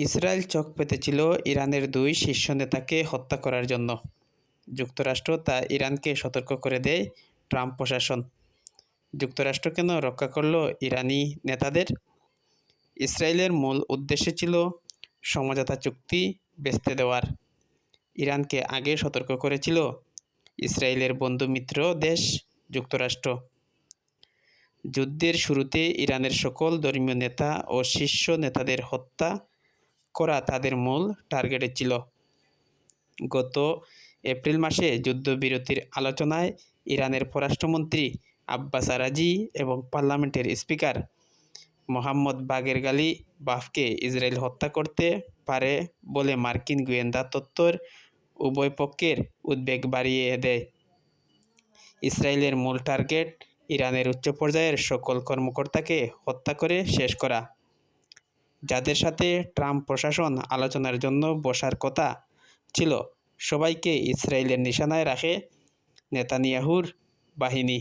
Israel চোখ পেতেছিল ইরানের দুই শীর্ষ নেতাকে হত্যা করার জন্য। যুক্তরাষ্ট্র তা ইরানকে সতর্ক করে দেয় ট্রাম্প প্রশাসন। যুক্তরাষ্ট্র কেন রক্ষা করল ইরানি নেতাদের? ইসরায়েলের মূল উদ্দেশ্য ছিল সমঝোতা চুক্তি ভেস্তে দেওয়ার। ইরানকে আগে সতর্ক করেছিল ইসরায়েলের বন্ধু মিত্র দেশ যুক্তরাষ্ট্র। যুদ্ধের শুরুতে ইরানের সকল ধর্মীয় নেতা ও শীর্ষ নেতাদের হত্যা করা তাদের মূল টার্গেটে ছিল। গত এপ্রিল মাসে যুদ্ধবিরতির আলোচনায় ইরানের পররাষ্ট্রমন্ত্রী আব্বাস আরাজি এবং পার্লামেন্টের স্পিকার মোহাম্মদ বাগের গালিবাফকে ইসরায়েল হত্যা করতে পারে বলে মার্কিন গোয়েন্দা তথ্যের উভয় পক্ষের উদ্বেগ বাড়িয়ে দেয়। ইসরায়েলের মূল টার্গেট ইরানের উচ্চ পর্যায়ের সকল কর্মকর্তাকে হত্যা করে শেষ করা। যাদের সাথে ট্রাম্প প্রশাসন আলোচনার জন্য বসার কথা ছিল সবাইকে ইসরায়েলের নিশানায় রাখে নেতানিয়াহুর বাহিনী।